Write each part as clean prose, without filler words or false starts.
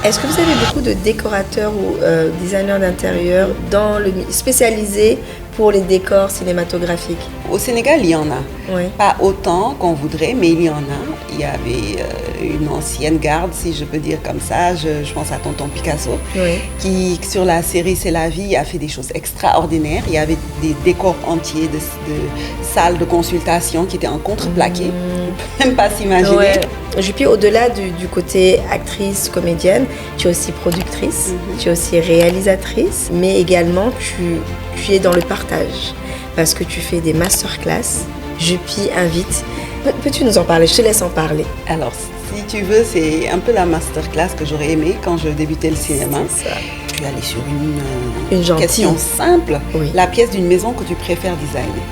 Est-ce que vous avez beaucoup de décorateurs ou designers d'intérieur spécialisés pour les décors cinématographiques? Au Sénégal, il y en a. Oui. Pas autant qu'on voudrait, mais il y en a. Il y avait une ancienne garde, si je peux dire comme ça. Je pense à Tonton Picasso, Oui. qui, sur la série C'est la vie, a fait des choses extraordinaires. Il y avait des décors entiers de salles de consultation qui étaient en contreplaqué. On ne peut même pas s'imaginer. Ouais. Juppie, au-delà du côté actrice, comédienne, tu es aussi productrice, tu es aussi réalisatrice, mais également tu es dans le partage parce que tu fais des masterclass. Juppie invite. Peux-tu nous en parler? Je te laisse en parler. Alors, si tu veux, c'est un peu la masterclass que j'aurais aimé quand je débutais le cinéma. C'est ça. Je vais aller sur Une gentille question simple. Oui. La pièce d'une maison que tu préfères designer.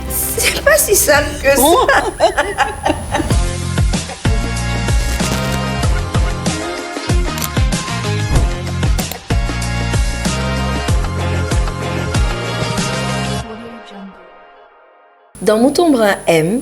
C'est pas si simple que Bon. ça. Dans Mouton Brun M,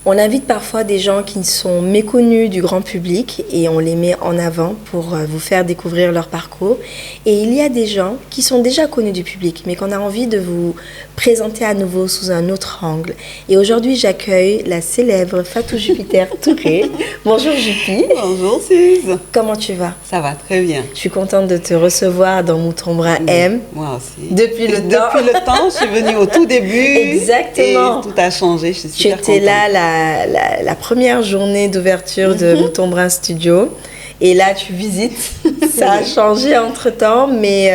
on invite parfois des gens qui sont méconnus du grand public et on les met en avant pour vous faire découvrir leur parcours. Et il y a des gens qui sont déjà connus du public, mais qu'on a envie de vous présenter à nouveau sous un autre angle. Et aujourd'hui, j'accueille la célèbre Fatou Jupiter Touré. Bonjour Juppie. Bonjour Suze. Comment tu vas? Ça va très bien. Je suis contente de te recevoir dans Mouton Brun M. Moi aussi. Depuis le temps. Depuis le temps, je suis venue au tout début. Exactement. Et tout a changé. Je suis Tu super étais contente. là la première journée d'ouverture de Mouton Brun Studio. Et là, tu visites. Ça a changé entre-temps. Mais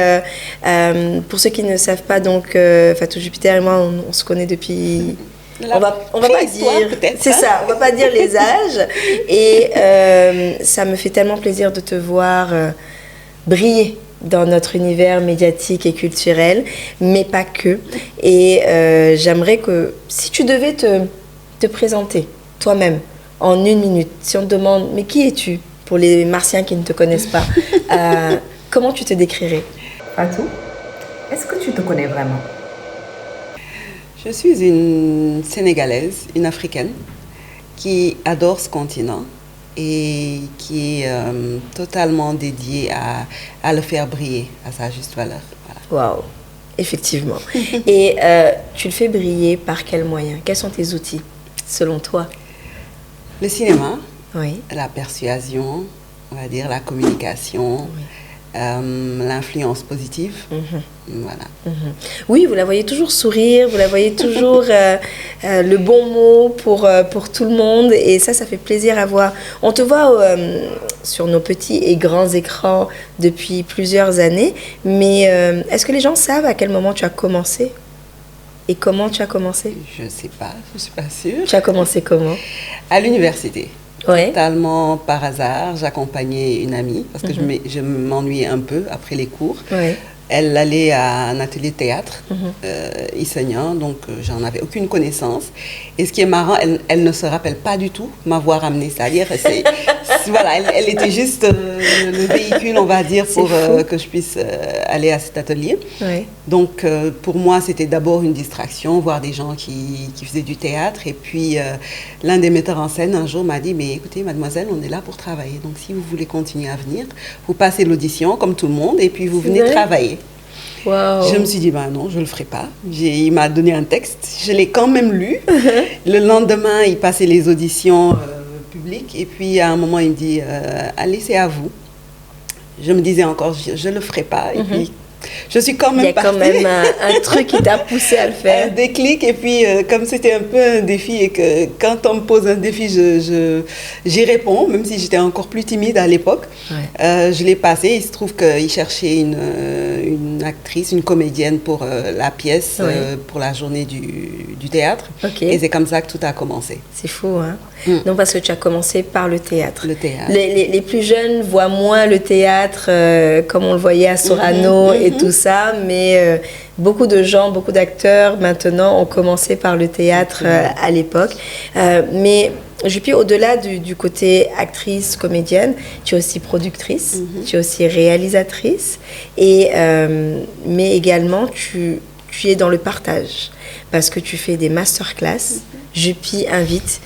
pour ceux qui ne savent pas, donc, Fatou Jupiter et moi, on se connaît depuis... On va pas dire... C'est ça, on va pas dire les âges. Et ça me fait tellement plaisir de te voir briller dans notre univers médiatique et culturel, mais pas que. Et j'aimerais que, si tu devais te présenter toi-même en 1 minute, si on te demande, mais qui es-tu pour les Martiens qui ne te connaissent pas, comment tu te décrirais? Fatou, est-ce que tu te connais vraiment? Je suis une Sénégalaise, une Africaine, qui adore ce continent et qui est totalement dédiée à le faire briller à sa juste valeur. Voilà. Waouh, effectivement. Et tu le fais briller par quels moyens? Quels sont tes outils, selon toi? Le cinéma, Oui. la persuasion, on va dire la communication, l'influence positive. Voilà. Oui, vous la voyez toujours sourire, vous la voyez toujours le bon mot pour tout le monde. Et ça fait plaisir à voir. On te voit sur nos petits et grands écrans depuis plusieurs années. Mais est-ce que les gens savent à quel moment tu as commencé? Et comment tu as commencé? Je ne sais pas, je ne suis pas sûre. Tu as commencé comment? À l'université. Ouais. Totalement par hasard, j'accompagnais une amie parce que je m'ennuyais un peu après les cours. Ouais. Elle allait à un atelier de théâtre, enseignant, donc j'en avais aucune connaissance. Et ce qui est marrant, elle ne se rappelle pas du tout m'avoir amenée. C'est-à-dire, voilà, elle était juste le véhicule, on va dire, pour que je puisse aller à cet atelier. Ouais. Donc, pour moi, c'était d'abord une distraction, voir des gens qui faisaient du théâtre. Et puis, l'un des metteurs en scène, un jour, m'a dit, mais écoutez, mademoiselle, on est là pour travailler. Donc, si vous voulez continuer à venir, vous passez l'audition, comme tout le monde, et puis vous venez travailler. Wow. Je me suis dit, non, je ne le ferai pas. Il m'a donné un texte, je l'ai quand même lu. Le lendemain, il passait les auditions publiques. Et puis, à un moment, il me dit, allez, c'est à vous. Je me disais encore, je ne le ferai pas. Et puis, je suis quand même partie. Il y a quand même un truc qui t'a poussé à le faire. Un déclic. Et puis, comme c'était un peu un défi et que quand on me pose un défi, j'y réponds, même si j'étais encore plus timide à l'époque. Ouais. Je l'ai passé. Il se trouve qu'il cherchait une actrice, une comédienne pour la pièce, pour la journée du théâtre. Okay. Et c'est comme ça que tout a commencé. C'est fou, hein? Non, parce que tu as commencé par le théâtre. Le théâtre. Les plus jeunes voient moins le théâtre comme on le voyait à Sorano et tout ça, mais beaucoup de gens, beaucoup d'acteurs maintenant ont commencé par le théâtre à l'époque. Mais Juppie, au-delà du côté actrice, comédienne, tu es aussi productrice, tu es aussi réalisatrice, et, mais également tu es dans le partage parce que tu fais des masterclass. Juppie invite.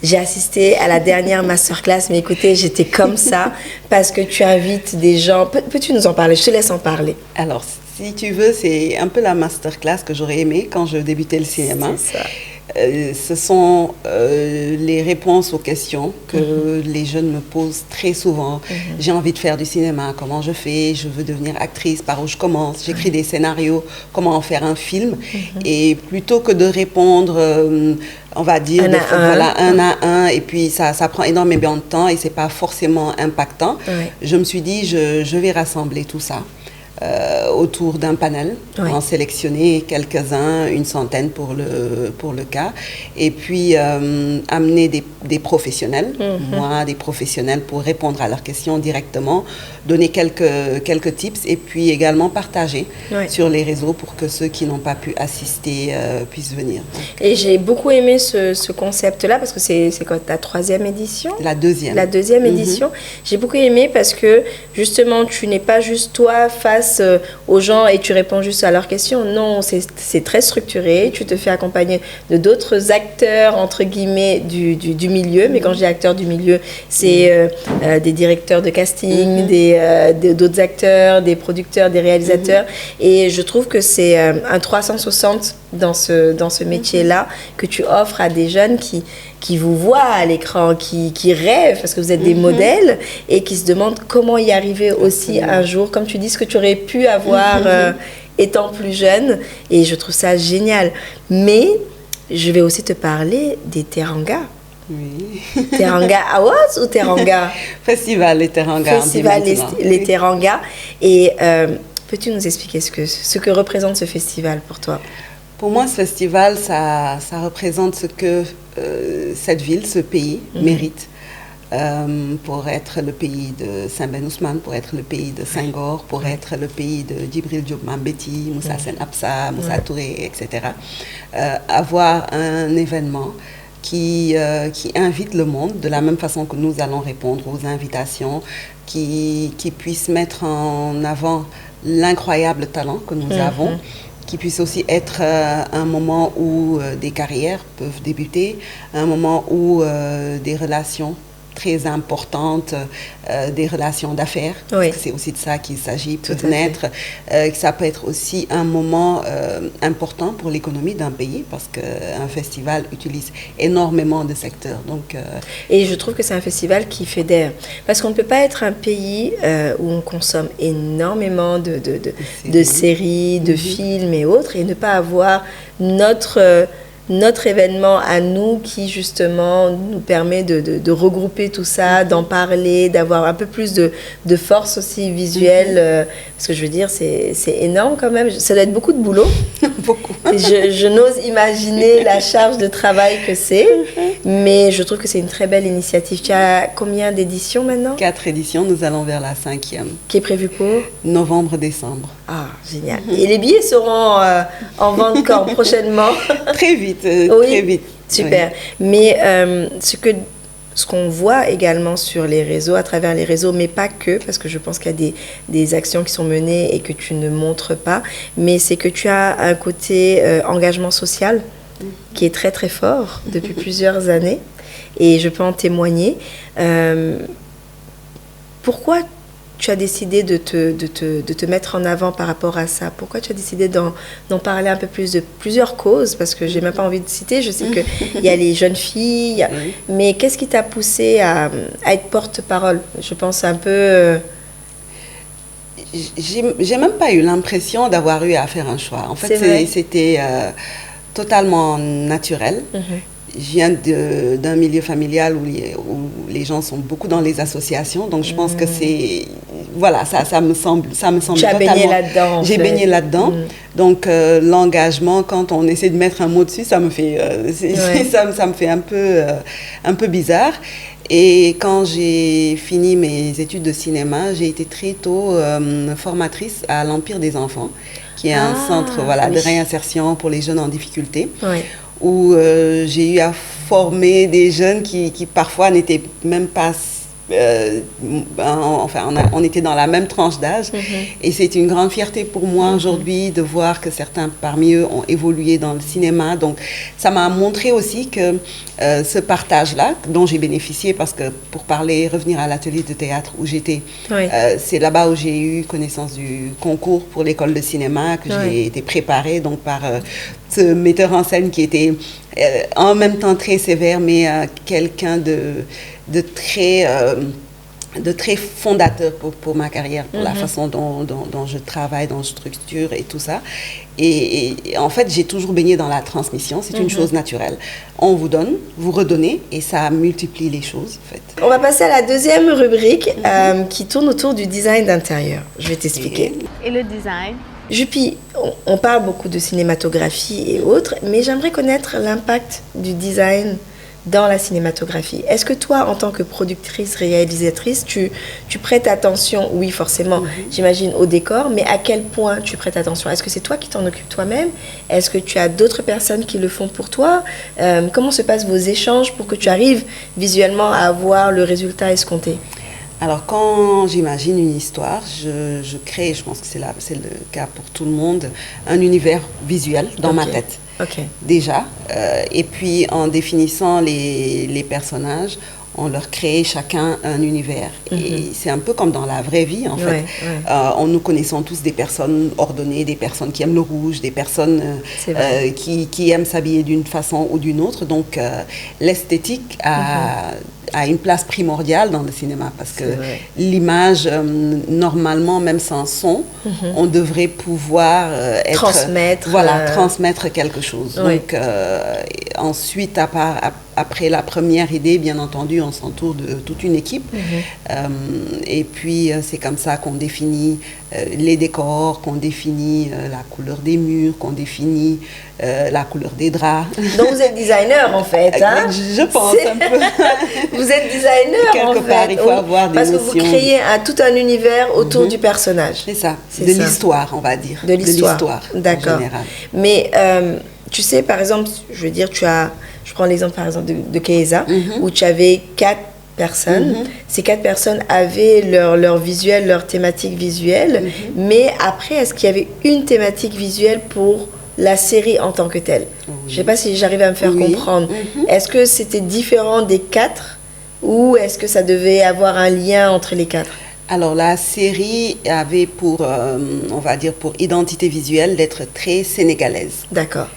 J'ai assisté à la dernière masterclass, mais écoutez, j'étais comme ça parce que tu invites des gens. Peux-tu nous en parler? Je te laisse en parler. Alors, si tu veux, c'est un peu la masterclass que j'aurais aimé quand je débutais le cinéma. C'est ça. Ce sont les réponses aux questions que les jeunes me posent très souvent. J'ai envie de faire du cinéma, comment je fais? Je veux devenir actrice, par où je commence? J'écris des scénarios, comment en faire un film? Et plutôt que de répondre, on va dire, un à un, et puis ça prend énormément de temps et c'est pas forcément impactant, je me suis dit, je vais rassembler tout ça. Autour d'un panel, en sélectionner quelques-uns, une centaine pour le cas, et puis amener des professionnels, moi, des professionnels pour répondre à leurs questions directement, donner quelques tips, et puis également partager sur les réseaux pour que ceux qui n'ont pas pu assister puissent venir. Donc, et j'ai beaucoup aimé ce concept-là, parce que c'est quoi, ta 3e édition? La 2e. La 2e édition. J'ai beaucoup aimé parce que, justement, tu n'es pas juste toi face aux gens et tu réponds juste à leurs questions. Non, c'est très structuré. Tu te fais accompagner de d'autres acteurs, entre guillemets, du milieu. Mais quand je dis acteurs du milieu, c'est des directeurs de casting, d'autres acteurs, des producteurs, des réalisateurs. Et je trouve que c'est un 360 dans ce métier-là que tu offres à des jeunes qui vous voient à l'écran, qui rêvent, parce que vous êtes des modèles, et qui se demandent comment y arriver aussi un jour, comme tu dis, ce que tu aurais pu avoir étant plus jeune. Et je trouve ça génial. Mais je vais aussi te parler des Teranga. Oui. Teranga Awards ou Teranga? Festival Les Teranga. Festival Les Teranga. Et peux-tu nous expliquer ce que représente ce festival pour toi? Pour moi, ce festival, ça représente ce que cette ville, ce pays mérite pour être le pays de Saint-Ben Ousmane, pour être le pays de Senghor, pour être le pays de Djibril Diop Mambéty, Moussa Sen Absa, Moussa Touré, etc. Avoir un événement qui invite le monde de la même façon que nous allons répondre aux invitations, qui puisse mettre en avant l'incroyable talent que nous avons, qui puisse aussi être un moment où des carrières peuvent débuter, un moment où des relations très importantes, des relations d'affaires, parce que c'est aussi de ça qu'il s'agit, peuvent naître. Ça peut être aussi un moment important pour l'économie d'un pays, parce qu'un festival utilise énormément de secteurs. Donc, et je trouve que c'est un festival qui fédère, parce qu'on ne peut pas être un pays où on consomme énormément de séries, de films et autres, et ne pas avoir notre événement à nous qui justement nous permet de regrouper tout ça, d'en parler, d'avoir un peu plus de force aussi visuelle, parce que je veux dire, c'est énorme quand même, ça doit être beaucoup de boulot. Beaucoup. Je n'ose imaginer la charge de travail que c'est, mais je trouve que c'est une très belle initiative. Tu as combien d'éditions maintenant? 4 éditions, nous allons vers la 5e. Qui est prévue pour? Novembre-décembre. Ah, génial. Et les billets seront en vente quand prochainement? Très vite, oui, très vite. Super. Oui. Mais ce qu'on voit également sur les réseaux, à travers les réseaux, mais pas que, parce que je pense qu'il y a des actions qui sont menées et que tu ne montres pas, mais c'est que tu as un côté engagement social qui est très très fort depuis plusieurs années, et je peux en témoigner. Pourquoi tu as décidé de te mettre en avant par rapport à ça? Pourquoi tu as décidé d'en parler un peu plus de plusieurs causes? Parce que je n'ai même pas envie de citer. Je sais qu'il y a les jeunes filles. Mais qu'est-ce qui t'a poussé à être porte-parole? Je pense un peu... J'ai même pas eu l'impression d'avoir eu à faire un choix. En fait, c'était totalement naturel. Je viens d'un milieu familial où les gens sont beaucoup dans les associations, donc je pense que c'est... Voilà, ça me semble tu as baigné là-dedans. J'ai baigné là-dedans. Donc, l'engagement, quand on essaie de mettre un mot dessus, ça me fait, ça me fait un peu bizarre. Et quand j'ai fini mes études de cinéma, j'ai été très tôt formatrice à l'Empire des enfants, qui est un centre de réinsertion pour les jeunes en difficulté. Où j'ai eu à former des jeunes qui parfois n'étaient même pas on était dans la même tranche d'âge. Et c'est une grande fierté pour moi aujourd'hui de voir que certains parmi eux ont évolué dans le cinéma. Donc, ça m'a montré aussi que ce partage-là, dont j'ai bénéficié, parce que pour revenir à l'atelier de théâtre où j'étais, c'est là-bas où j'ai eu connaissance du concours pour l'école de cinéma, que j'ai été préparée donc, par ce metteur en scène qui était en même temps très sévère, mais quelqu'un de très fondateur pour ma carrière, pour la façon dont je travaille, dont je structure et tout ça. Et en fait, j'ai toujours baigné dans la transmission. C'est une chose naturelle. On vous donne, vous redonnez, et ça multiplie les choses, en fait. On va passer à la deuxième rubrique qui tourne autour du design d'intérieur. Je vais t'expliquer. Et le design? Juppie, on parle beaucoup de cinématographie et autres, mais j'aimerais connaître l'impact du design dans la cinématographie. Est-ce que toi, en tant que productrice, réalisatrice, tu prêtes attention, oui forcément, j'imagine, au décor, mais à quel point tu prêtes attention? Est-ce que c'est toi qui t'en occupes toi-même? Est-ce que tu as d'autres personnes qui le font pour toi? Comment se passent vos échanges pour que tu arrives visuellement à avoir le résultat escompté? Alors, quand j'imagine une histoire, je crée, je pense que c'est le cas pour tout le monde, un univers visuel dans ma tête. Déjà. Et puis, en définissant les personnages, on leur crée chacun un univers. Et c'est un peu comme dans la vraie vie, en fait. Nous connaissons tous des personnes ordonnées, des personnes qui aiment le rouge, des personnes qui aiment s'habiller d'une façon ou d'une autre. Donc, l'esthétique a une place primordiale dans le cinéma parce que l'image, normalement, même sans son, on devrait pouvoir transmettre quelque chose. Donc, ensuite, après la première idée, bien entendu, on s'entoure de toute une équipe. Et puis, c'est comme ça qu'on définit les décors, qu'on définit la couleur des murs, qu'on définit la couleur des draps. Donc, vous êtes designer, en fait. Hein? Je pense un peu. Vous êtes designer, quelque part, il faut avoir des notions. Parce que vous créez tout un univers autour du personnage. C'est ça. De l'histoire, on va dire. De l'histoire. D'accord. En général. Mais, tu sais, par exemple, je veux dire, je prends l'exemple, par exemple, de Keiza, où tu avais 4 personnes. Ces 4 personnes avaient leur visuel, leur thématique visuelle. Mais après, est-ce qu'il y avait une thématique visuelle pour la série en tant que telle? Je ne sais pas si j'arrive à me faire comprendre. Est-ce que c'était différent des 4 ou est-ce que ça devait avoir un lien entre les 4? Alors, la série avait pour, on va dire, pour identité visuelle d'être très sénégalaise. D'accord.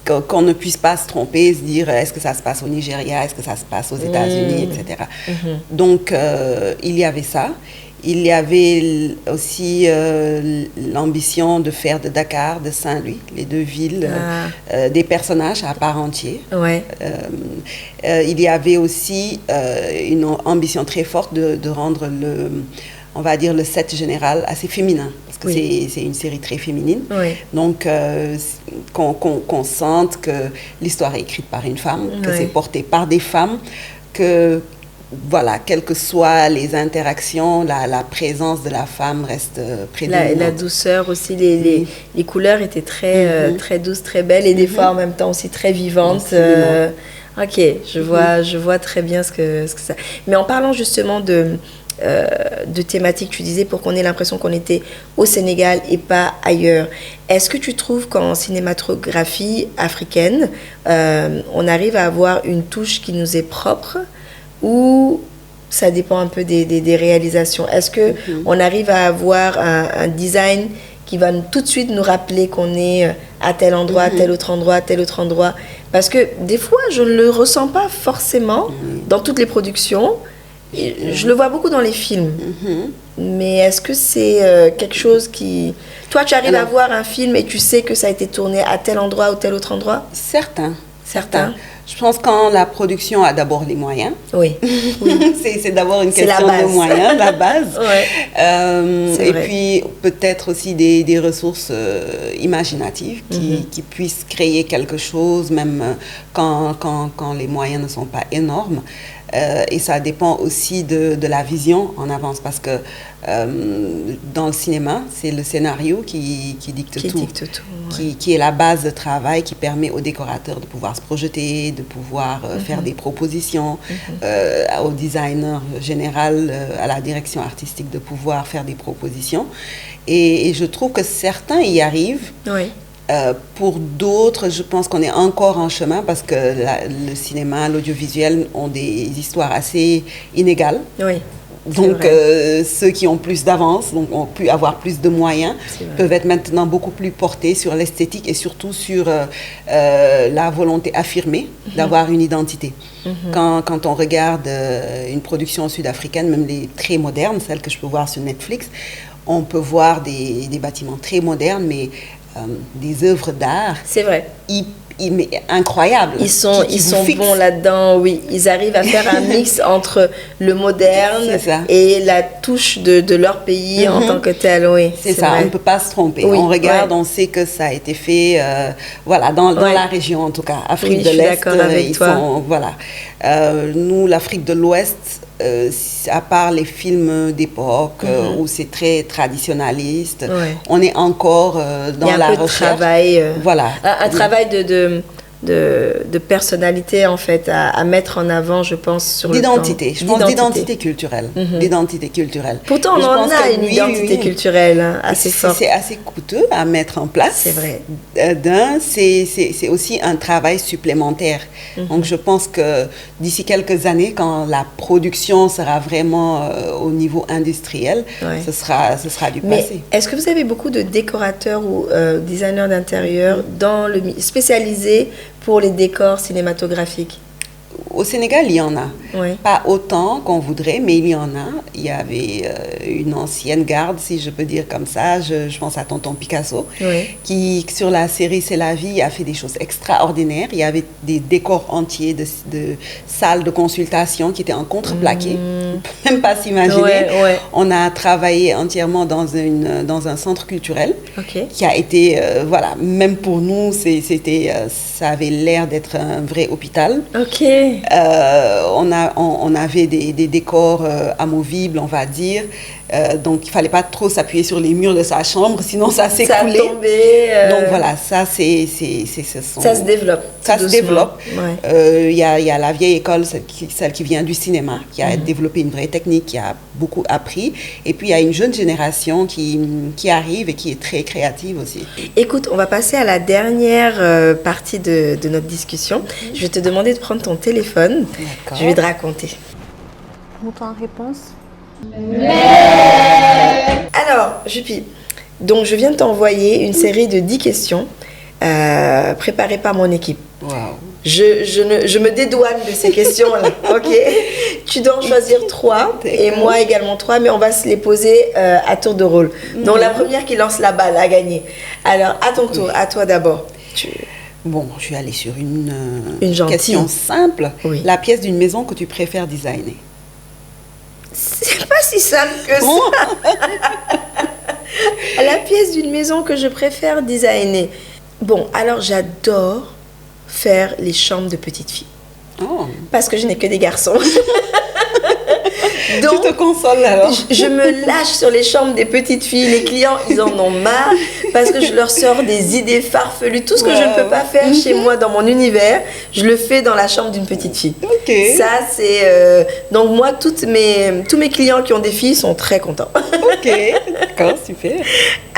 Qu'on ne puisse pas se tromper, se dire est-ce que ça se passe au Nigeria, est-ce que ça se passe aux États-Unis, etc. Donc, il y avait ça. Il y avait aussi l'ambition de faire de Dakar, de Saint-Louis, les deux villes, des personnages à part entière. Il y avait aussi une ambition très forte de rendre on va dire, le set général assez féminin. Parce que c'est une série très féminine. Donc, qu'on sente que l'histoire est écrite par une femme, que c'est porté par des femmes, que, voilà, quelles que soient les interactions, la présence de la femme reste prédominante. La douceur aussi, les couleurs étaient très douces, très belles, et des fois en même temps aussi très vivantes. Ok, je vois très bien ce que ça... Mais en parlant justement de thématiques, tu disais, pour qu'on ait l'impression qu'on était au Sénégal et pas ailleurs. Est-ce que tu trouves qu'en cinématographie africaine, on arrive à avoir une touche qui nous est propre, ou ça dépend un peu des réalisations? Est-ce qu'on arrive à avoir un design qui va tout de suite nous rappeler qu'on est à tel endroit, à tel autre endroit, à tel autre endroit? Parce que des fois, je ne le ressens pas forcément dans toutes les productions. Je le vois beaucoup dans les films. Mais est-ce que c'est quelque chose qui... Toi, tu arrives à voir un film et tu sais que ça a été tourné à tel endroit ou tel autre endroit? Certains. Je pense que quand la production a d'abord les moyens. C'est d'abord une question de moyens, la base. Et puis peut-être aussi des ressources imaginatives qui puissent créer quelque chose, même quand les moyens ne sont pas énormes. Et ça dépend aussi de la vision en avance, parce que dans le cinéma, c'est le scénario qui dicte tout, qui est la base de travail, qui permet aux décorateurs de pouvoir se projeter, de pouvoir faire des propositions, au designer général, à la direction artistique, de pouvoir faire des propositions. Et je trouve que certains y arrivent. Oui. Pour d'autres, je pense qu'on est encore en chemin, parce que le cinéma, l'audiovisuel ont des histoires assez inégales. Oui. Donc, ceux qui ont plus d'avance, donc ont pu avoir plus de moyens, peuvent être maintenant beaucoup plus portés sur l'esthétique et surtout sur la volonté affirmée d'avoir une identité. Quand on regarde une production sud-africaine, même les très modernes, celles que je peux voir sur Netflix, on peut voir des bâtiments très modernes, mais des œuvres d'art. C'est vrai. Incroyables. Ils sont bons là-dedans, oui. Ils arrivent à faire un mix entre le moderne et la touche de leur pays en tant que tel, oui. C'est ça, vrai. On ne peut pas se tromper. Oui, on regarde, on sait que ça a été fait, dans la région en tout cas. Afrique de l'Est, nous, l'Afrique de l'Ouest, à part les films d'époque où c'est très traditionnaliste, on est encore dans la recherche. Un travail de personnalité, en fait, à mettre en avant, je pense, sur l'identité. Je pense d'identité culturelle. D'identité culturelle. Pourtant, on en a une identité culturelle assez forte. C'est assez coûteux à mettre en place. C'est vrai. C'est aussi un travail supplémentaire. Donc, je pense que d'ici quelques années, quand la production sera vraiment au niveau industriel, ce sera du passé. Est-ce que vous avez beaucoup de décorateurs ou designers d'intérieur spécialisés pour les décors cinématographiques? Au Sénégal, il y en a. Pas autant qu'on voudrait, mais il y en a. Il y avait une ancienne garde, si je peux dire comme ça. Je pense à Tonton Picasso, qui, sur la série C'est la vie, a fait des choses extraordinaires. Il y avait des décors entiers de salles de consultation qui étaient en contreplaqué. On ne peut même pas s'imaginer. On a travaillé entièrement dans un centre culturel qui a été, même pour nous, ça avait l'air d'être un vrai hôpital. On avait des décors amovibles, on va dire. Donc, il ne fallait pas trop s'appuyer sur les murs de sa chambre, sinon ça s'écoulait. Ça tombait. Donc, voilà, ça, ça se développe. Ça se développe. Il y a la vieille école, celle qui vient du cinéma, qui a développé une vraie technique, qui a beaucoup appris. Et puis, il y a une jeune génération qui arrive et qui est très créative aussi. Écoute, on va passer à la dernière partie de notre discussion. Je vais te demander de prendre ton téléphone. D'accord. Je vais te raconter. Montant en réponse. Alors, Jupi, donc je viens de t'envoyer une série de 10 questions préparées par mon équipe. Wow. Je me dédouane de ces questions-là, ok? Tu dois en choisir 3 et moi également 3, mais on va se les poser à tour de rôle. Donc la première qui lance la balle a gagné. Alors, à ton tour, à toi d'abord. Bon, je vais aller sur une question simple. Oui. La pièce d'une maison que tu préfères designer. C'est pas si simple que ça. La pièce d'une maison que je préfère designer. Bon, alors j'adore faire les chambres de petites filles. Oh. Parce que je n'ai que des garçons. Donc, tu te consoles alors. Je me lâche sur les chambres des petites filles. Les clients, ils en ont marre parce que je leur sors des idées farfelues. Tout ce que je ne peux pas faire chez moi dans mon univers, je le fais dans la chambre d'une petite fille. Ça, c'est... Donc moi, tous mes clients qui ont des filles sont très contents. Ok, d'accord, super.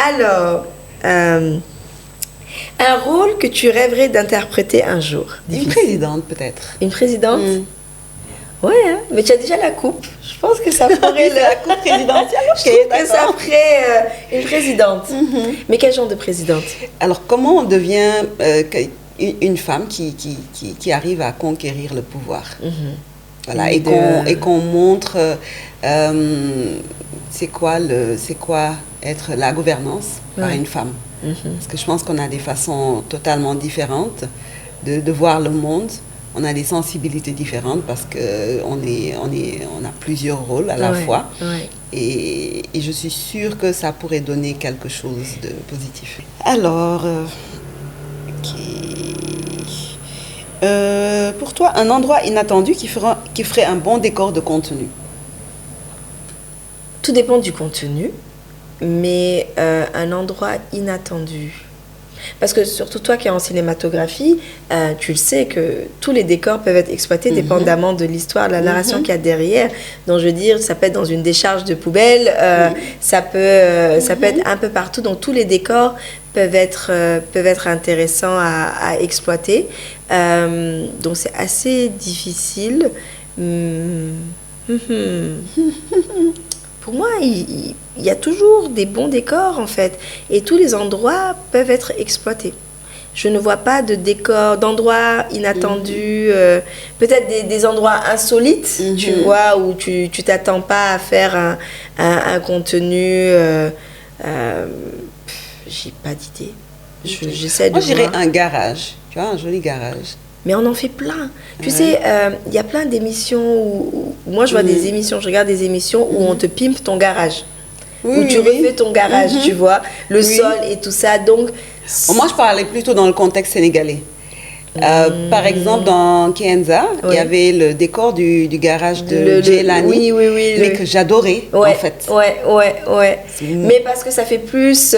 Alors, un rôle que tu rêverais d'interpréter un jour? Une présidente, peut-être. Une présidente? Ouais, hein, mais tu as déjà la coupe. Je pense que ça ferait la coupe présidentielle. Je trouve que ça ferait une présidente. Mais quel genre de présidente? Alors, comment on devient une femme qui arrive à conquérir le pouvoir? Voilà, et qu'on montre c'est quoi être la gouvernance par une femme. Parce que je pense qu'on a des façons totalement différentes de voir le monde. On a des sensibilités différentes parce qu'on a plusieurs rôles à la fois. Et je suis sûre que ça pourrait donner quelque chose de positif. Alors, pour toi, un endroit inattendu qui qui ferait un bon décor de contenu? Tout dépend du contenu, mais un endroit inattendu. Parce que surtout toi qui es en cinématographie, tu le sais que tous les décors peuvent être exploités dépendamment de l'histoire, de la narration qu'il y a derrière. Donc je veux dire, ça peut être dans une décharge de poubelle, ça peut être un peu partout. Donc tous les décors peuvent être intéressants à exploiter. Donc c'est assez difficile. Pour moi, il y a toujours des bons décors, en fait. Et tous les endroits peuvent être exploités. Je ne vois pas de décors, d'endroits inattendus, peut-être des endroits insolites, tu vois, où tu t'attends pas à faire un contenu. J'ai pas d'idée. J'essaie de Moi, je dirais voir. un garage. Tu vois, un joli garage. Mais on en fait plein. Tu sais, il y a plein d'émissions où moi je vois des émissions, je regarde des émissions où on te pimpe ton garage. Où tu refais ton garage, tu vois, le sol et tout ça. Donc, moi, je parlais plutôt dans le contexte sénégalais. Par exemple, dans Kenza, il y avait le décor du garage de Djelani, mais que j'adorais, en fait. Ouais. Mais parce que ça fait plus...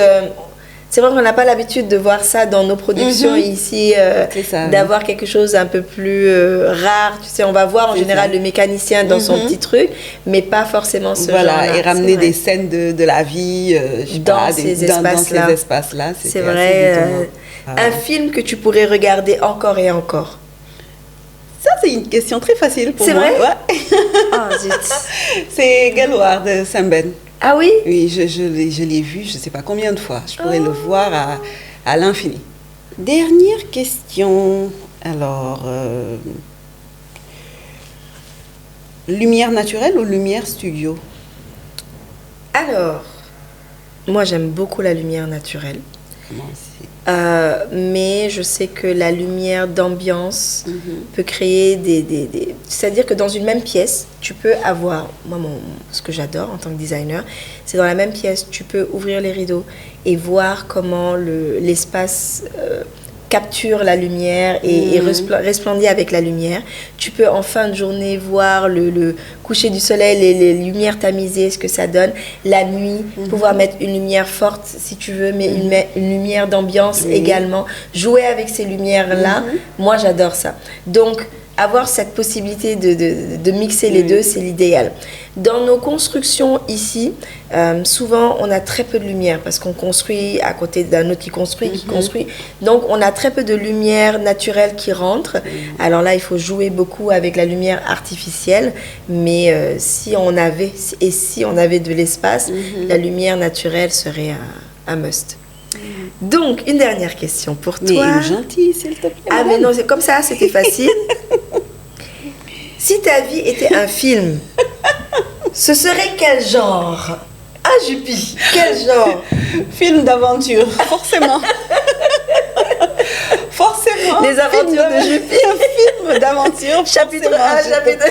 c'est vrai qu'on n'a pas l'habitude de voir ça dans nos productions ici, d'avoir quelque chose un peu plus rare. Tu sais, on va voir en général le mécanicien dans son petit truc, mais pas forcément ce genre-là. Et ramener des scènes de la vie dans ces espaces-là. C'est vrai. Un film que tu pourrais regarder encore et encore. Ça, c'est une question très facile pour moi. C'est vrai? Ouais. Oh, zut. C'est Galoire de Samben. Ah oui? Oui, je l'ai vu, je ne sais pas combien de fois. Je pourrais le voir à l'infini. Dernière question. Alors, lumière naturelle ou lumière studio? Alors, moi j'aime beaucoup la lumière naturelle. Moi aussi. Mais je sais que la lumière d'ambiance peut créer C'est-à-dire que dans une même pièce, tu peux avoir... Moi, ce que j'adore en tant que designer, c'est dans la même pièce, tu peux ouvrir les rideaux et voir comment l'espace capture la lumière et resplendit avec la lumière. Tu peux en fin de journée voir le coucher du soleil, les lumières tamisées, ce que ça donne. La nuit, pouvoir mettre une lumière forte si tu veux, mais une lumière d'ambiance également. Jouer avec ces lumières-là, moi j'adore ça. Donc, avoir cette possibilité de mixer les deux, c'est l'idéal. Dans nos constructions ici, souvent on a très peu de lumière parce qu'on construit à côté d'un autre qui construit. Donc on a très peu de lumière naturelle qui rentre. Alors là, il faut jouer beaucoup avec la lumière artificielle, mais si on avait de l'espace, la lumière naturelle serait un must. Donc, une dernière question pour toi. Mais gentil, s'il te plaît. Ah, mais non, c'est comme ça, c'était facile. Si ta vie était un film, ce serait quel genre? Ah, Juppie, quel genre? Film d'aventure, forcément. Forcément. Les aventures de Juppie. Un film d'aventure. Chapitre 1, chapitre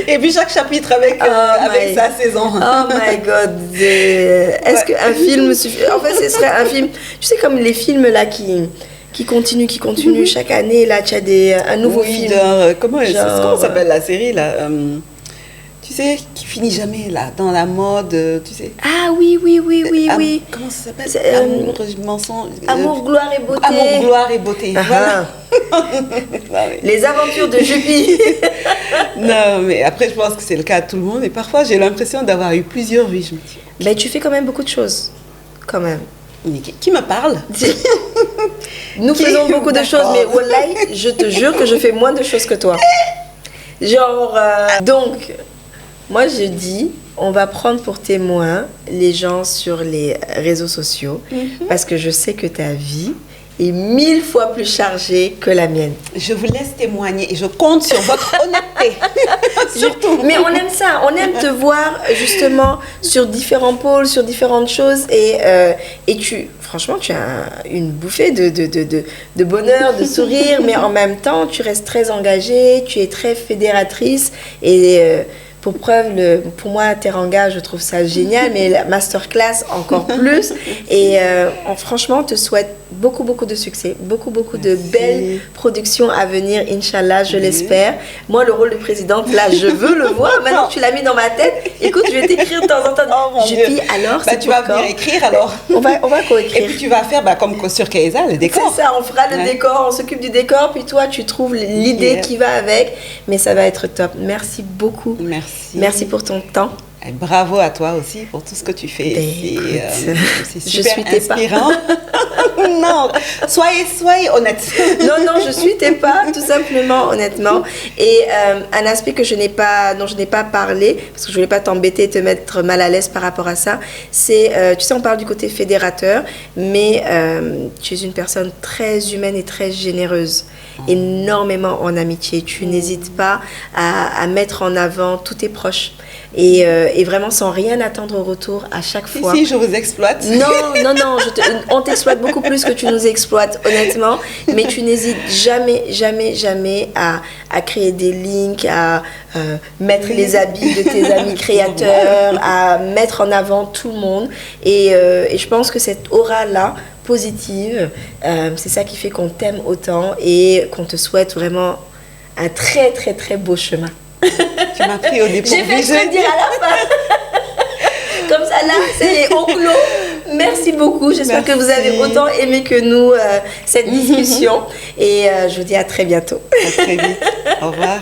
2. Et puis chaque chapitre avec sa saison. Oh my God. Est-ce qu'un film suffit? En fait, ce serait un film... Tu sais, comme les films là qui continuent chaque année. Là, tu as un nouveau film. Comment s'appelle la série là tu sais, qui finit jamais là, dans la mode, tu sais. Ah oui. Comment ça s'appelle? Amour, gloire et beauté. Amour, gloire et beauté. Voilà. Les aventures de Juppie. Non, mais après, je pense que c'est le cas de tout le monde. Et parfois, j'ai l'impression d'avoir eu plusieurs vies. Je me dis, mais tu fais quand même beaucoup de choses. Quand même. Qui me parle? Nous faisons beaucoup de choses, mais wallahi, je te jure que je fais moins de choses que toi. Genre, donc... Moi, je dis, on va prendre pour témoin les gens sur les réseaux sociaux parce que je sais que ta vie est 1000 fois plus chargée que la mienne. Je vous laisse témoigner et je compte sur votre honnêteté. Surtout. Mais on aime ça, on aime te voir justement sur différents pôles, sur différentes choses et franchement, tu as une bouffée de bonheur, de sourire, mais en même temps, tu restes très engagée, tu es très fédératrice et... Pour preuve, pour moi, Teranga, je trouve ça génial, mais la masterclass encore plus. Et franchement, on te souhaite beaucoup, beaucoup de succès, beaucoup, beaucoup de belles productions à venir, Inch'Allah, je l'espère. Moi, le rôle de présidente, là, je veux le voir. Maintenant que tu l'as mis dans ma tête, écoute, je vais t'écrire de temps en temps. Oh, mon Dieu. Dis, alors, bah, tu vas venir écrire alors. On va coécrire. Et puis tu vas faire comme sur Keiza, le décor. C'est ça, on fera le décor, on s'occupe du décor, puis toi, tu trouves l'idée qui va avec. Mais ça va être top. Merci beaucoup. Merci. Merci pour ton temps. Et bravo à toi aussi pour tout ce que tu fais. C'est super inspirant. Non, soyez honnête. Non, je suis tes pas, tout simplement, honnêtement. Et un aspect dont je n'ai pas parlé, parce que je voulais pas t'embêter et te mettre mal à l'aise par rapport à ça, c'est, tu sais, on parle du côté fédérateur, mais tu es une personne très humaine et très généreuse. Énormément en amitié. Tu n'hésites pas à mettre en avant tous tes proches. Et vraiment sans rien attendre au retour à chaque fois. Si, je vous exploite. Non, on t'exploite beaucoup plus que tu nous exploites, honnêtement. Mais tu n'hésites jamais à créer des links, à mettre les habits de tes amis créateurs, à mettre en avant tout le monde. Et je pense que cette aura-là, positive, c'est ça qui fait qu'on t'aime autant et qu'on te souhaite vraiment un très, très, très beau chemin. Tu m'as pris au dépourvu. J'ai fait exprès de dire à la fin. Comme ça, là, c'est au clos. Merci beaucoup. J'espère que vous avez autant aimé que nous cette discussion. Et je vous dis à très bientôt. À très vite. Au revoir.